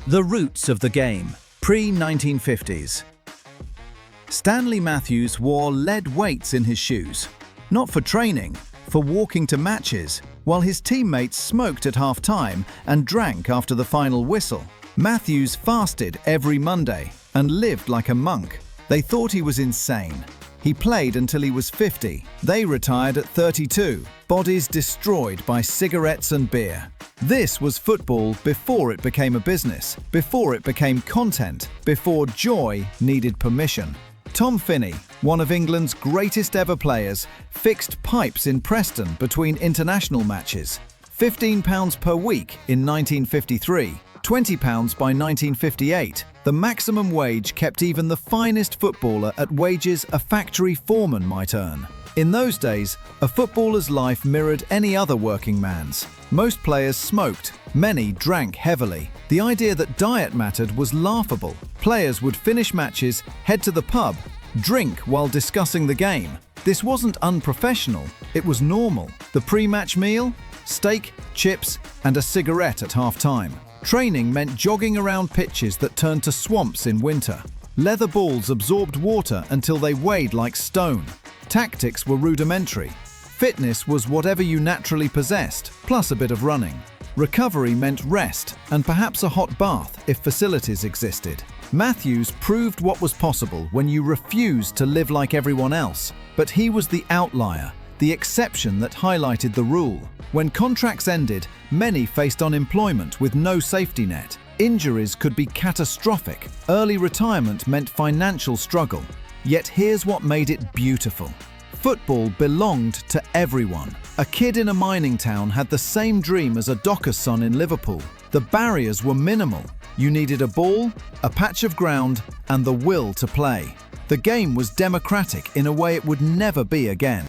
The roots of the game, pre-1950s. Stanley Matthews wore lead weights in his shoes, not for training, for walking to matches, while his teammates smoked at half-time and drank after the final whistle. Matthews fasted every Monday and lived like a monk. They thought he was insane. He played until he was 50. They retired at 32, bodies destroyed by cigarettes and beer. This was football before it became a business, before it became content, before joy needed permission. Tom Finney, one of England's greatest ever players, fixed pipes in Preston between international matches. £15 per week in 1953, £20 by 1958. The maximum wage kept even the finest footballer at wages a factory foreman might earn. In those days, a footballer's life mirrored any other working man's. Most players smoked, many drank heavily. The idea that diet mattered was laughable. Players would finish matches, head to the pub, drink while discussing the game. This wasn't unprofessional, it was normal. The pre-match meal? Steak, chips, and a cigarette at half-time. Training meant jogging around pitches that turned to swamps in winter. Leather balls absorbed water until they weighed like stone. Tactics were rudimentary. Fitness was whatever you naturally possessed, plus a bit of running. Recovery meant rest and perhaps a hot bath if facilities existed. Matthews proved what was possible when you refused to live like everyone else. But he was the outlier, the exception that highlighted the rule. When contracts ended, many faced unemployment with no safety net. Injuries could be catastrophic. Early retirement meant financial struggle. Yet here's what made it beautiful. Football belonged to everyone. A kid in a mining town had the same dream as a docker's son in Liverpool. The barriers were minimal. You needed a ball, a patch of ground, and the will to play. The game was democratic in a way it would never be again.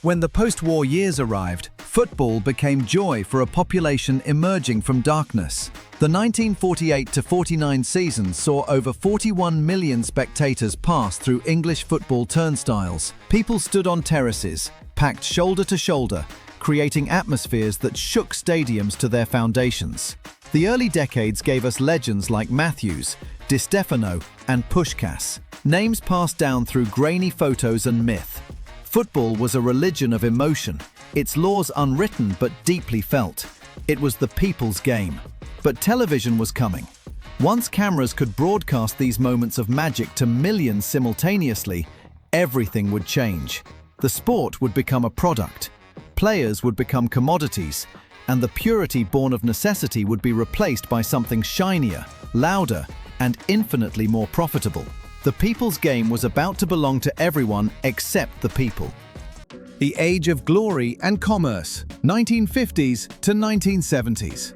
When the post-war years arrived, football became joy for a population emerging from darkness. The 1948-49 season saw over 41 million spectators pass through English football turnstiles. People stood on terraces, packed shoulder to shoulder, creating atmospheres that shook stadiums to their foundations. The early decades gave us legends like Matthews, Di Stefano, and Puskás, names passed down through grainy photos and myth. Football was a religion of emotion, its laws unwritten but deeply felt. It was the people's game. But television was coming. Once cameras could broadcast these moments of magic to millions simultaneously, everything would change. The sport would become a product. Players would become commodities, and the purity born of necessity would be replaced by something shinier, louder, and infinitely more profitable. The people's game was about to belong to everyone except the people. The age of glory and commerce, 1950s to 1970s.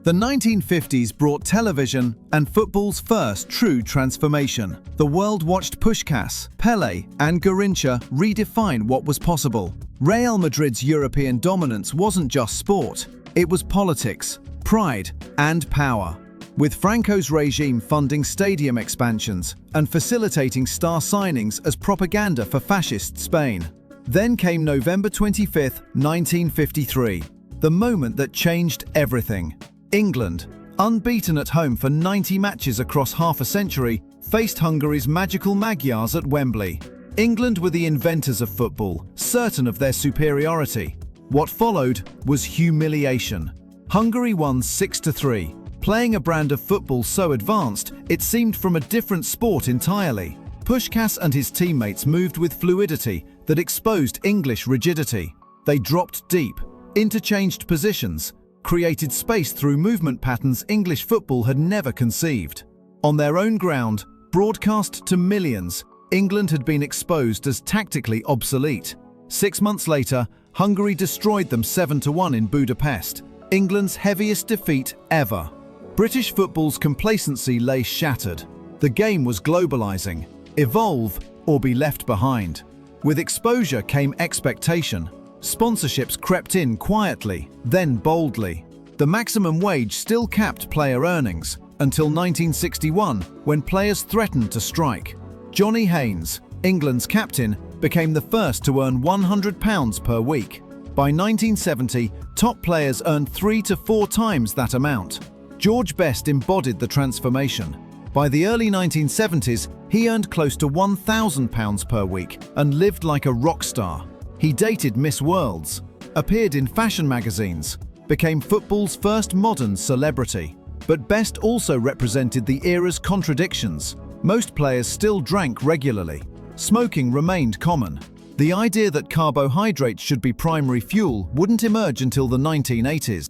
The 1950s brought television and football's first true transformation. The world watched Puskás, Pelé, and Garrincha redefine what was possible. Real Madrid's European dominance wasn't just sport, it was politics, pride, and power. With Franco's regime funding stadium expansions and facilitating star signings as propaganda for fascist Spain. Then came November 25, 1953, the moment that changed everything. England, unbeaten at home for 90 matches across half a century, faced Hungary's magical Magyars at Wembley. England were the inventors of football, certain of their superiority. What followed was humiliation. Hungary won 6-3. Playing a brand of football so advanced, it seemed from a different sport entirely. Puskás and his teammates moved with fluidity that exposed English rigidity. They dropped deep, interchanged positions, created space through movement patterns English football had never conceived. On their own ground, broadcast to millions, England had been exposed as tactically obsolete. 6 months later, Hungary destroyed them 7-1 in Budapest, England's heaviest defeat ever. British football's complacency lay shattered. The game was globalizing. Evolve or be left behind. With exposure came expectation. Sponsorships crept in quietly, then boldly. The maximum wage still capped player earnings, until 1961, when players threatened to strike. Johnny Haynes, England's captain, became the first to earn £100 per week. By 1970, top players earned 3 to 4 times that amount. George Best embodied the transformation. By the early 1970s, he earned close to £1,000 per week and lived like a rock star. He dated Miss Worlds, appeared in fashion magazines, became football's first modern celebrity. But Best also represented the era's contradictions. Most players still drank regularly. Smoking remained common. The idea that carbohydrates should be primary fuel wouldn't emerge until the 1980s.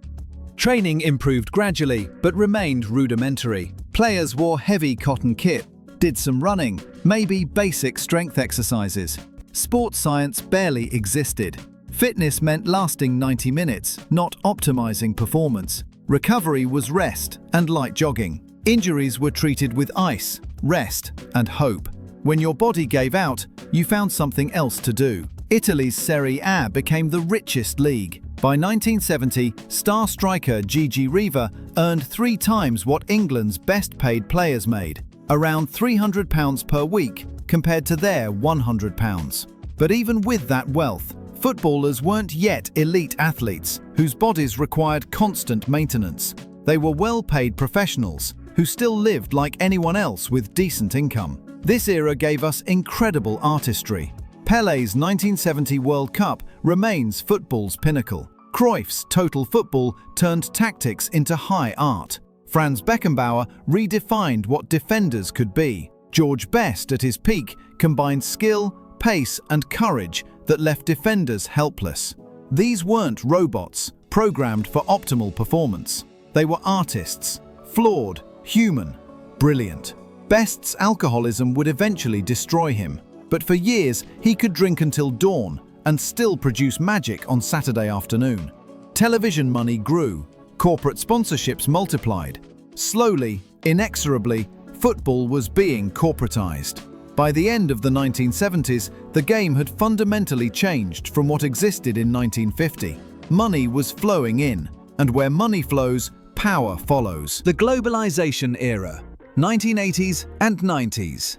Training improved gradually, but remained rudimentary. Players wore heavy cotton kit, did some running, maybe basic strength exercises. Sports science barely existed. Fitness meant lasting 90 minutes, not optimizing performance. Recovery was rest and light jogging. Injuries were treated with ice, rest, and hope. When your body gave out, you found something else to do. Italy's Serie A became the richest league. By 1970, star striker Gigi Riva earned 3 times what England's best-paid players made, around £300 per week compared to their £100. But even with that wealth, footballers weren't yet elite athletes whose bodies required constant maintenance. They were well-paid professionals who still lived like anyone else with decent income. This era gave us incredible artistry. Pelé's 1970 World Cup remains football's pinnacle. Cruyff's total football turned tactics into high art. Franz Beckenbauer redefined what defenders could be. George Best, at his peak, combined skill, pace, and courage that left defenders helpless. These weren't robots, programmed for optimal performance. They were artists, flawed, human, brilliant. Best's alcoholism would eventually destroy him, but for years he could drink until dawn and still produce magic on Saturday afternoon. Television money grew, corporate sponsorships multiplied. Slowly, inexorably, football was being corporatized. By the end of the 1970s, the game had fundamentally changed from what existed in 1950. Money was flowing in, and where money flows, power follows. The globalization era, 1980s and 90s.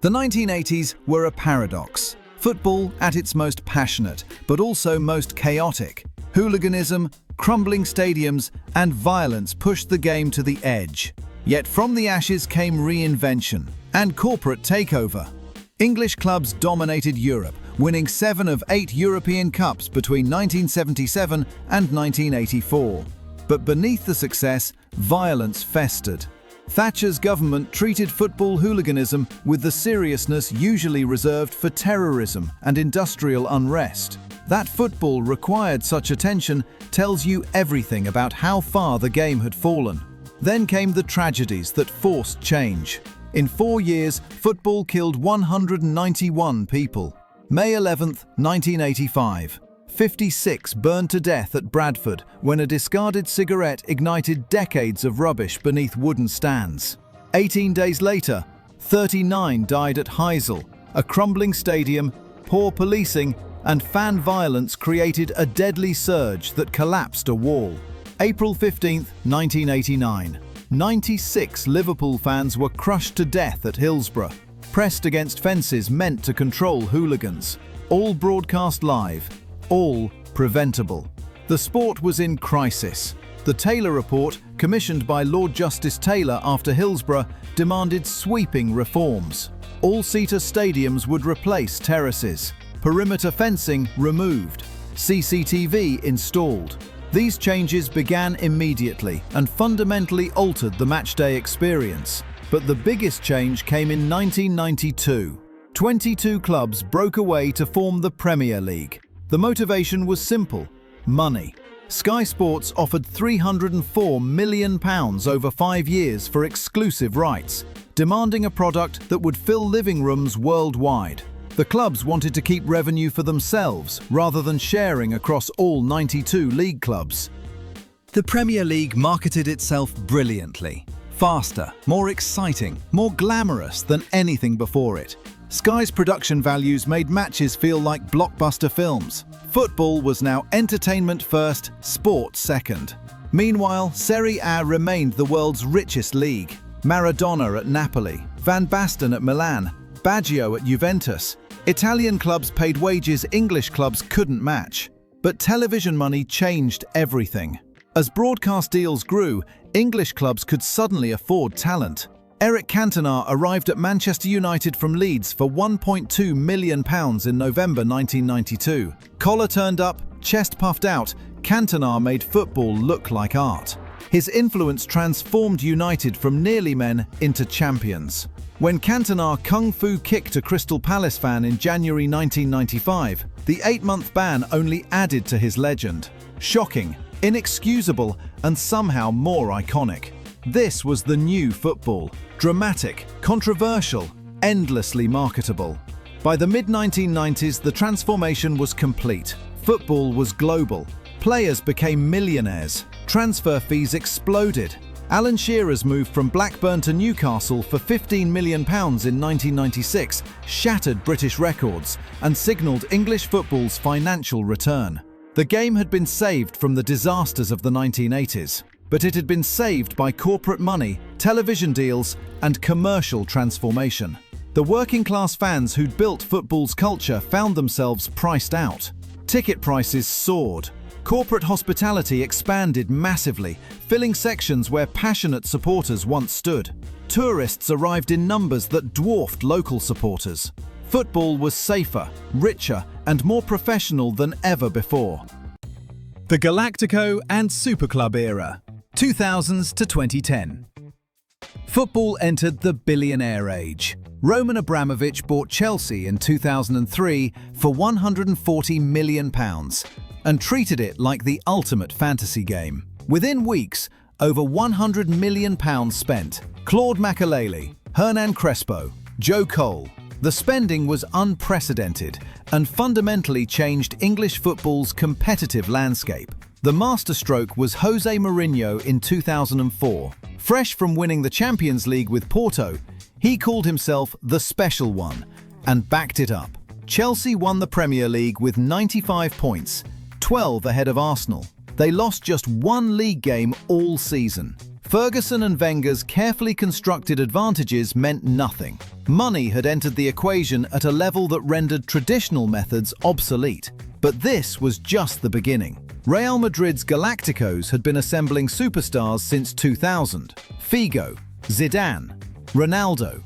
The 1980s were a paradox. Football at its most passionate, but also most chaotic. Hooliganism, crumbling stadiums, and violence pushed the game to the edge. Yet from the ashes came reinvention and corporate takeover. English clubs dominated Europe, winning 7 of 8 European Cups between 1977 and 1984. But beneath the success, violence festered. Thatcher's government treated football hooliganism with the seriousness usually reserved for terrorism and industrial unrest. That football required such attention tells you everything about how far the game had fallen. Then came the tragedies that forced change. In 4 years, football killed 191 people. May 11, 1985. 56 burned to death at Bradford when a discarded cigarette ignited decades of rubbish beneath wooden stands. 18 days later, 39 died at Heysel. A crumbling stadium, poor policing, and fan violence created a deadly surge that collapsed a wall. April 15, 1989. 96 Liverpool fans were crushed to death at Hillsborough, pressed against fences meant to control hooligans. All broadcast live, all preventable. The sport was in crisis. The Taylor Report, commissioned by Lord Justice Taylor after Hillsborough, demanded sweeping reforms. All-seater stadiums would replace terraces, perimeter fencing removed, CCTV installed. These changes began immediately and fundamentally altered the matchday experience. But the biggest change came in 1992. 22 clubs broke away to form the Premier League. The motivation was simple: money. Sky Sports offered £304 million over 5 years for exclusive rights, demanding a product that would fill living rooms worldwide. The clubs wanted to keep revenue for themselves rather than sharing across all 92 league clubs. The Premier League marketed itself brilliantly. Faster, more exciting, more glamorous than anything before it. Sky's production values made matches feel like blockbuster films. Football was now entertainment first, sport second. Meanwhile, Serie A remained the world's richest league. Maradona at Napoli, Van Basten at Milan, Baggio at Juventus. Italian clubs paid wages English clubs couldn't match. But television money changed everything. As broadcast deals grew, English clubs could suddenly afford talent. Eric Cantona arrived at Manchester United from Leeds for £1.2 million in November 1992. Collar turned up, chest puffed out, Cantona made football look like art. His influence transformed United from nearly men into champions. When Cantona kung fu kicked a Crystal Palace fan in January 1995, the 8-month ban only added to his legend. Shocking, inexcusable, and somehow more iconic. This was the new football. Dramatic, controversial, endlessly marketable. By the mid-1990s, the transformation was complete. Football was global. Players became millionaires. Transfer fees exploded. Alan Shearer's move from Blackburn to Newcastle for £15 million in 1996 shattered British records and signalled English football's financial return. The game had been saved from the disasters of the 1980s, but it had been saved by corporate money, television deals, and commercial transformation. The working-class fans who'd built football's culture found themselves priced out. Ticket prices soared. Corporate hospitality expanded massively, filling sections where passionate supporters once stood. Tourists arrived in numbers that dwarfed local supporters. Football was safer, richer, and more professional than ever before. The Galactico and Superclub era, 2000s to 2010. Football entered the billionaire age. Roman Abramovich bought Chelsea in 2003 for £140 million and treated it like the ultimate fantasy game. Within weeks, over £100 million spent. Claude Makelele, Hernan Crespo, Joe Cole. The spending was unprecedented and fundamentally changed English football's competitive landscape. The masterstroke was Jose Mourinho in 2004. Fresh from winning the Champions League with Porto, he called himself the Special One and backed it up. Chelsea won the Premier League with 95 points, 12 ahead of Arsenal. They lost just one league game all season. Ferguson and Wenger's carefully constructed advantages meant nothing. Money had entered the equation at a level that rendered traditional methods obsolete. But this was just the beginning. Real Madrid's Galacticos had been assembling superstars since 2000. Figo, Zidane, Ronaldo,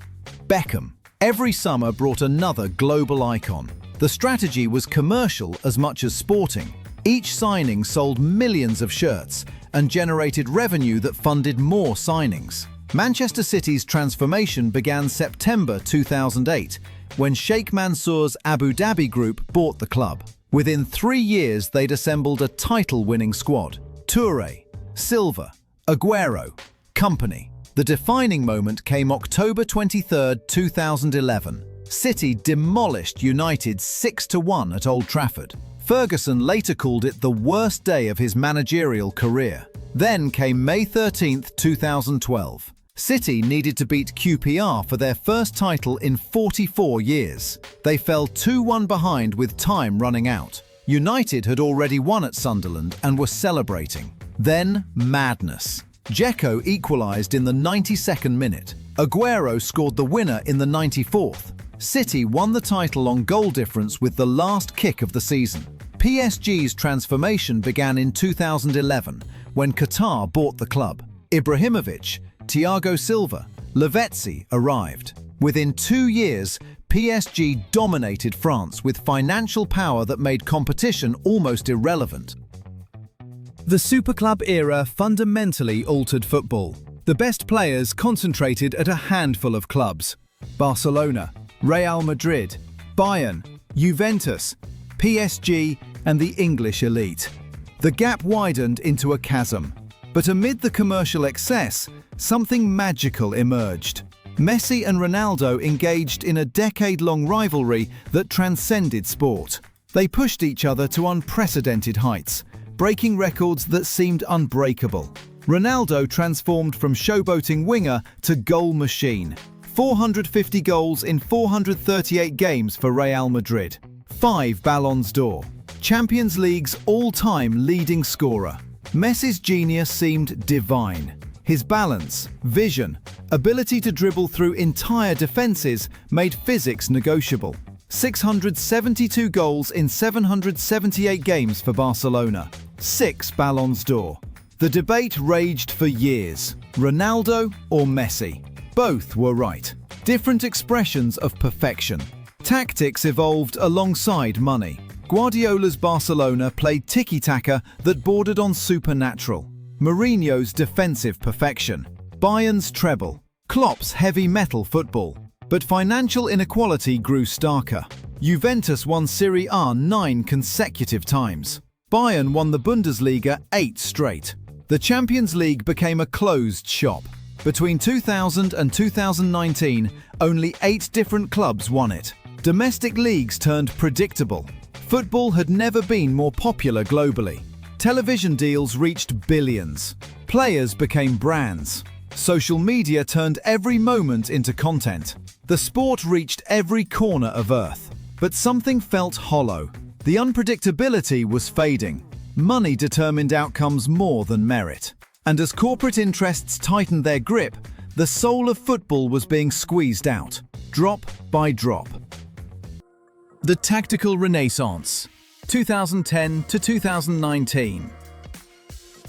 Beckham. Every summer brought another global icon. The strategy was commercial as much as sporting. Each signing sold millions of shirts and generated revenue that funded more signings. Manchester City's transformation began September 2008, when Sheikh Mansour's Abu Dhabi group bought the club. Within 3 years, they'd assembled a title-winning squad. Touré, Silva, Aguero, company. The defining moment came October 23, 2011. City demolished United 6-1 at Old Trafford. Ferguson later called it the worst day of his managerial career. Then came May 13, 2012. City needed to beat QPR for their first title in 44 years. They fell 2-1 behind with time running out. United had already won at Sunderland and were celebrating. Then madness. Dzeko equalised in the 92nd minute. Aguero scored the winner in the 94th. City won the title on goal difference with the last kick of the season. PSG's transformation began in 2011 when Qatar bought the club. Ibrahimovic, Thiago Silva, Lavezzi arrived. Within 2 years, PSG dominated France with financial power that made competition almost irrelevant. The Superclub era fundamentally altered football. The best players concentrated at a handful of clubs: Barcelona, Real Madrid, Bayern, Juventus, PSG, and the English elite. The gap widened into a chasm. But amid the commercial excess, something magical emerged. Messi and Ronaldo engaged in a decade-long rivalry that transcended sport. They pushed each other to unprecedented heights, breaking records that seemed unbreakable. Ronaldo transformed from showboating winger to goal machine. 450 goals in 438 games for Real Madrid. 5 Ballons d'Or. Champions League's all-time leading scorer. Messi's genius seemed divine. His balance, vision, ability to dribble through entire defenses made physics negotiable. 672 goals in 778 games for Barcelona. 6 Ballons d'Or. The debate raged for years. Ronaldo or Messi? Both were right. Different expressions of perfection. Tactics evolved alongside money. Guardiola's Barcelona played tiki-taka that bordered on supernatural. Mourinho's defensive perfection. Bayern's treble. Klopp's heavy metal football. But financial inequality grew starker. Juventus won Serie A 9 consecutive times. Bayern won the Bundesliga 8 straight. The Champions League became a closed shop. Between 2000 and 2019, only 8 different clubs won it. Domestic leagues turned predictable. Football had never been more popular globally. Television deals reached billions. Players became brands. Social media turned every moment into content. The sport reached every corner of Earth. But something felt hollow. The unpredictability was fading. Money determined outcomes more than merit. And as corporate interests tightened their grip, the soul of football was being squeezed out, drop by drop. The tactical renaissance, 2010 to 2019.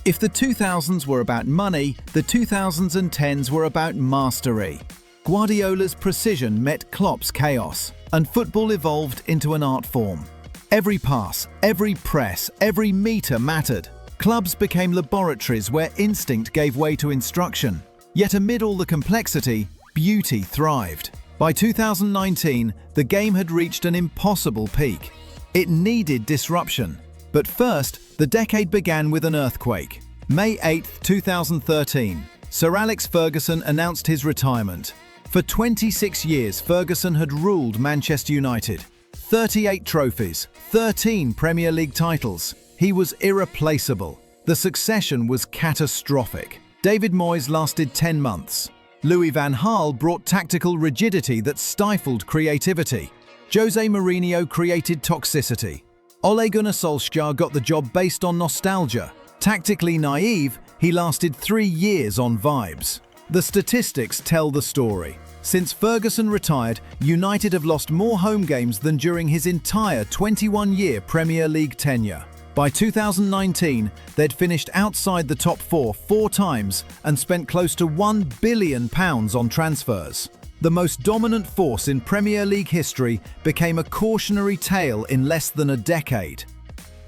If the 2000s were about money, the 2010s were about mastery. Guardiola's precision met Klopp's chaos, and football evolved into an art form. Every pass, every press, every meter mattered. Clubs became laboratories where instinct gave way to instruction. Yet amid all the complexity, beauty thrived. By 2019, the game had reached an impossible peak. It needed disruption. But first, the decade began with an earthquake. May 8, 2013, Sir Alex Ferguson announced his retirement. For 26 years, Ferguson had ruled Manchester United. 38 trophies, 13 Premier League titles. He was irreplaceable. The succession was catastrophic. David Moyes lasted 10 months. Louis van Gaal brought tactical rigidity that stifled creativity. Jose Mourinho created toxicity. Ole Gunnar Solskjaer got the job based on nostalgia. Tactically naive, he lasted 3 years on vibes. The statistics tell the story. Since Ferguson retired, United have lost more home games than during his entire 21-year Premier League tenure. By 2019, they'd finished outside the top 4 times and spent close to £1 billion on transfers. The most dominant force in Premier League history became a cautionary tale in less than a decade.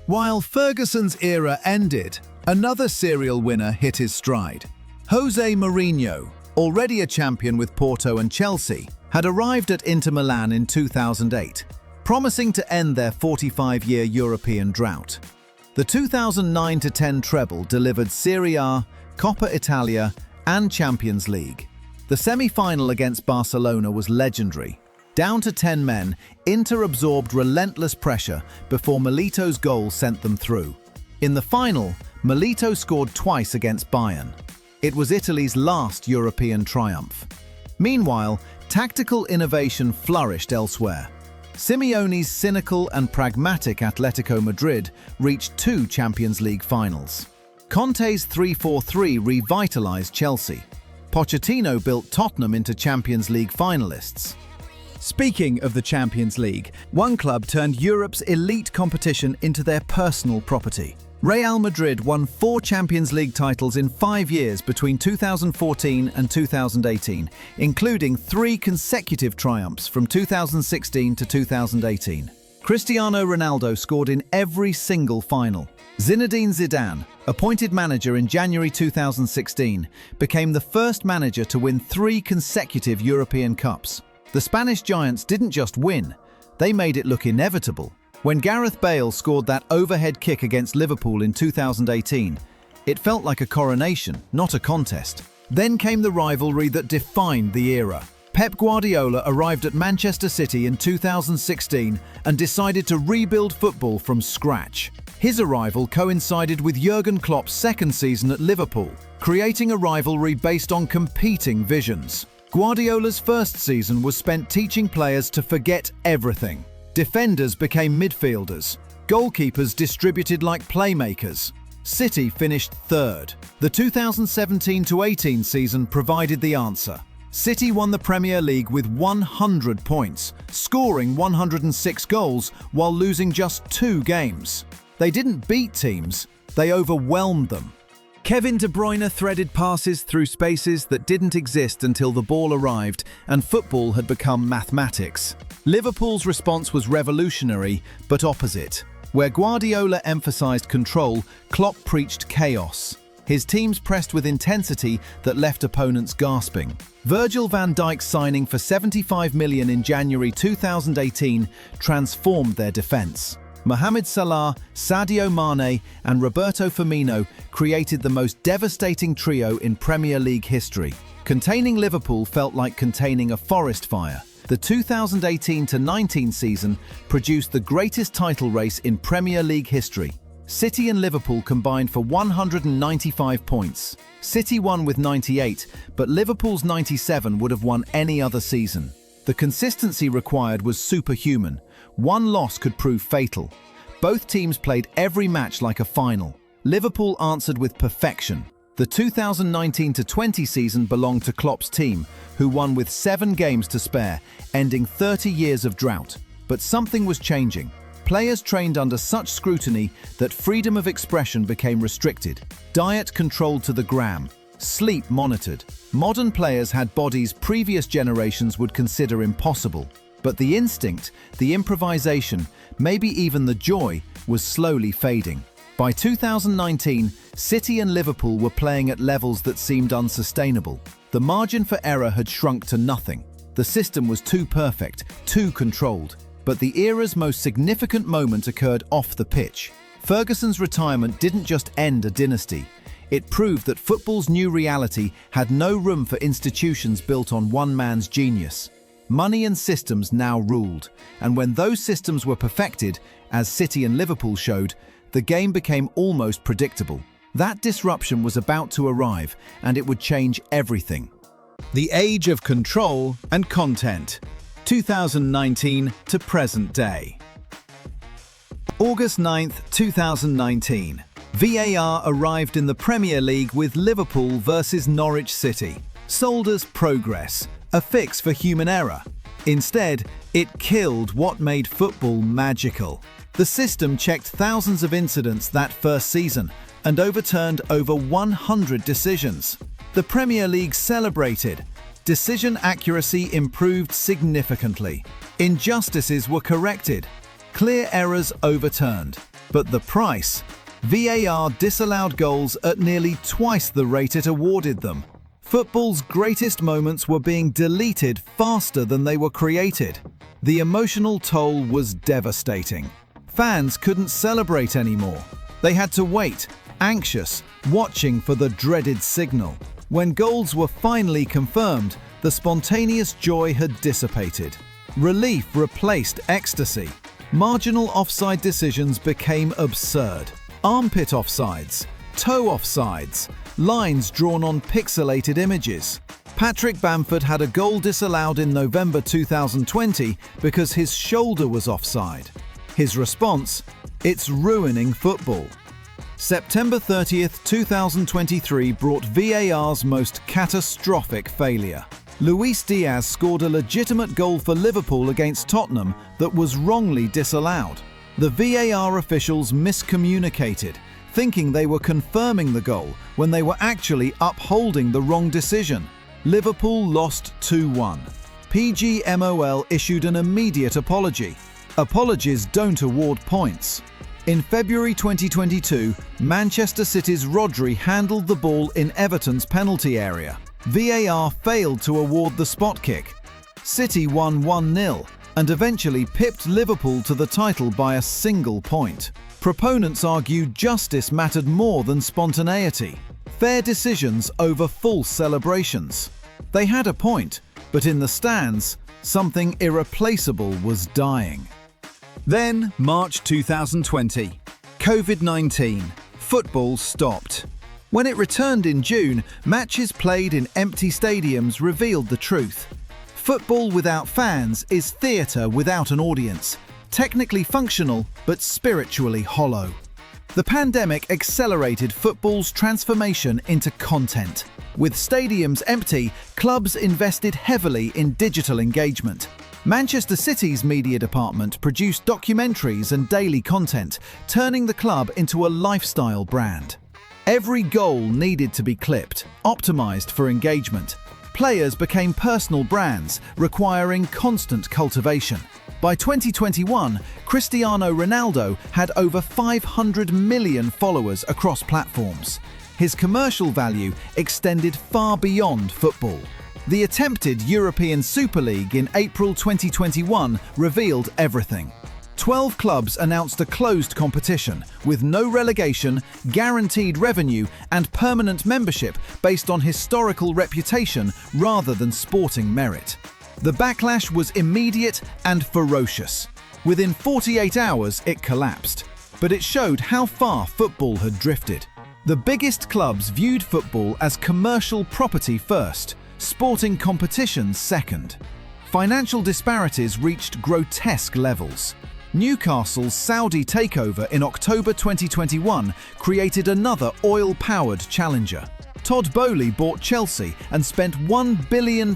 While Ferguson's era ended, another serial winner hit his stride. Jose Mourinho, already a champion with Porto and Chelsea, had arrived at Inter Milan in 2008, promising to end their 45-year European drought. The 2009-10 treble delivered Serie A, Coppa Italia, and Champions League. The semi-final against Barcelona was legendary. Down to 10 men, Inter absorbed relentless pressure before Milito's goal sent them through. In the final, Milito scored twice against Bayern. It was Italy's last European triumph. Meanwhile, tactical innovation flourished elsewhere. Simeone's cynical and pragmatic Atletico Madrid reached 2 Champions League finals. Conte's 3-4-3 revitalized Chelsea. Pochettino built Tottenham into Champions League finalists. Speaking of the Champions League, one club turned Europe's elite competition into their personal property. Real Madrid won 4 Champions League titles in 5 years between 2014 and 2018, including 3 consecutive triumphs from 2016 to 2018. Cristiano Ronaldo scored in every single final. Zinedine Zidane, appointed manager in January 2016, became the first manager to win 3 consecutive European Cups. The Spanish Giants didn't just win, they made it look inevitable. When Gareth Bale scored that overhead kick against Liverpool in 2018, it felt like a coronation, not a contest. Then came the rivalry that defined the era. Pep Guardiola arrived at Manchester City in 2016 and decided to rebuild football from scratch. His arrival coincided with Jurgen Klopp's second season at Liverpool, creating a rivalry based on competing visions. Guardiola's first season was spent teaching players to forget everything. Defenders became midfielders. Goalkeepers distributed like playmakers. City finished 3rd. The 2017-18 season provided the answer. City won the Premier League with 100 points, scoring 106 goals while losing just 2 games. They didn't beat teams, they overwhelmed them. Kevin De Bruyne threaded passes through spaces that didn't exist until the ball arrived and football had become mathematics. Liverpool's response was revolutionary, but opposite. Where Guardiola emphasized control, Klopp preached chaos. His teams pressed with intensity that left opponents gasping. Virgil van Dijk's signing for $75 million in January 2018 transformed their defense. Mohamed Salah, Sadio Mane, and Roberto Firmino created the most devastating trio in Premier League history. Containing Liverpool felt like containing a forest fire. The 2018-19 season produced the greatest title race in Premier League history. City and Liverpool combined for 195 points. City won with 98, but Liverpool's 97 would have won any other season. The consistency required was superhuman. One loss could prove fatal. Both teams played every match like a final. Liverpool answered with perfection. The 2019-20 season belonged to Klopp's team, who won with 7 games to spare, ending 30 years of drought. But something was changing. Players trained under such scrutiny that freedom of expression became restricted. Diet controlled to the gram. Sleep monitored. Modern players had bodies previous generations would consider impossible. But the instinct, the improvisation, maybe even the joy, was slowly fading. By 2019, City and Liverpool were playing at levels that seemed unsustainable. The margin for error had shrunk to nothing. The system was too perfect, too controlled. But the era's most significant moment occurred off the pitch. Ferguson's retirement didn't just end a dynasty. It proved that football's new reality had no room for institutions built on one man's genius. Money and systems now ruled, and when those systems were perfected, as City and Liverpool showed, the game became almost predictable. That disruption was about to arrive, and it would change everything. The age of control and content, 2019 to present day. August 9, 2019. VAR arrived in the Premier League with Liverpool versus Norwich City. Sold as progress, a fix for human error. Instead, it killed what made football magical. The system checked thousands of incidents that first season and overturned over 100 decisions. The Premier League celebrated. Decision accuracy improved significantly. Injustices were corrected. Clear errors overturned. But the price? VAR disallowed goals at nearly twice the rate it awarded them. Football's greatest moments were being deleted faster than they were created. The emotional toll was devastating. Fans couldn't celebrate anymore. They had to wait, anxious, watching for the dreaded signal. When goals were finally confirmed, the spontaneous joy had dissipated. Relief replaced ecstasy. Marginal offside decisions became absurd. Armpit offsides, toe offsides, lines drawn on pixelated images. Patrick Bamford had a goal disallowed in November 2020 because his shoulder was offside. His response? It's ruining football. September 30th, 2023 brought VAR's most catastrophic failure. Luis Diaz scored a legitimate goal for Liverpool against Tottenham that was wrongly disallowed. The VAR officials miscommunicated, thinking they were confirming the goal when they were actually upholding the wrong decision. Liverpool lost 2-1. PGMOL issued an immediate apology. Apologies don't award points. In February 2022, Manchester City's Rodri handled the ball in Everton's penalty area. VAR failed to award the spot kick. City won 1-0 and eventually pipped Liverpool to the title by a single point. Proponents argued justice mattered more than spontaneity. Fair decisions over false celebrations. They had a point, but in the stands, something irreplaceable was dying. Then, March 2020. COVID-19. Football stopped. When it returned in June, matches played in empty stadiums revealed the truth. Football without fans is theatre without an audience, technically functional but spiritually hollow. The pandemic accelerated football's transformation into content. With stadiums empty, clubs invested heavily in digital engagement. Manchester City's media department produced documentaries and daily content, turning the club into a lifestyle brand. Every goal needed to be clipped, optimized for engagement. Players became personal brands, requiring constant cultivation. By 2021, Cristiano Ronaldo had over 500 million followers across platforms. His commercial value extended far beyond football. The attempted European Super League in April 2021 revealed everything. 12 clubs announced a closed competition with no relegation, guaranteed revenue, and permanent membership based on historical reputation rather than sporting merit. The backlash was immediate and ferocious. Within 48 hours, it collapsed. But it showed how far football had drifted. The biggest clubs viewed football as commercial property first, sporting competitions second. Financial disparities reached grotesque levels. Newcastle's Saudi takeover in October 2021 created another oil-powered challenger. Todd Boehly bought Chelsea and spent £1 billion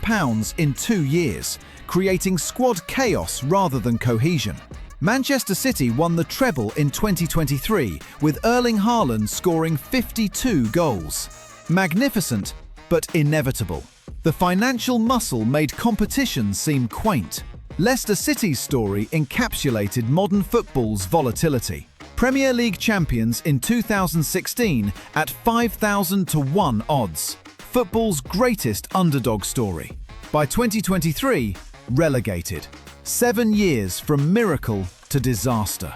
in 2 years, creating squad chaos rather than cohesion. Manchester City won the treble in 2023, with Erling Haaland scoring 52 goals. Magnificent, but inevitable. The financial muscle made competition seem quaint. Leicester City's story encapsulated modern football's volatility. Premier League champions in 2016 at 5,000 to 1 odds. Football's greatest underdog story. By 2023, relegated. 7 years from miracle to disaster.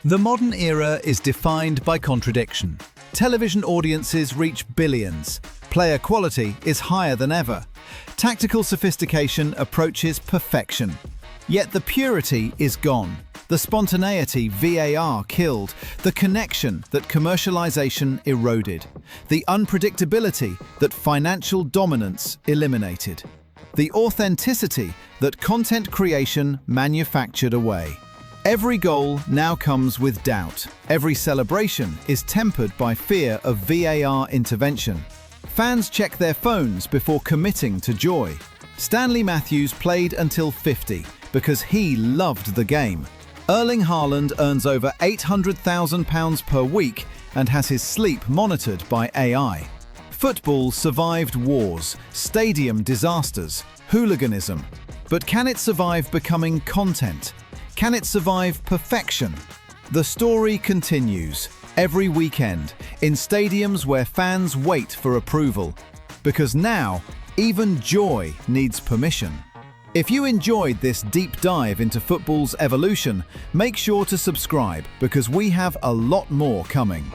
The modern era is defined by contradiction. Television audiences reach billions. Player quality is higher than ever. Tactical sophistication approaches perfection. Yet the purity is gone. The spontaneity VAR killed. The connection that commercialization eroded. The unpredictability that financial dominance eliminated. The authenticity that content creation manufactured away. Every goal now comes with doubt. Every celebration is tempered by fear of VAR intervention. Fans check their phones before committing to joy. Stanley Matthews played until 50 because he loved the game. Erling Haaland earns over £800,000 per week and has his sleep monitored by AI. Football survived wars, stadium disasters, hooliganism. But can it survive becoming content? Can it survive perfection? The story continues every weekend in stadiums where fans wait for approval. Because now, even joy needs permission. If you enjoyed this deep dive into football's evolution, make sure to subscribe because we have a lot more coming.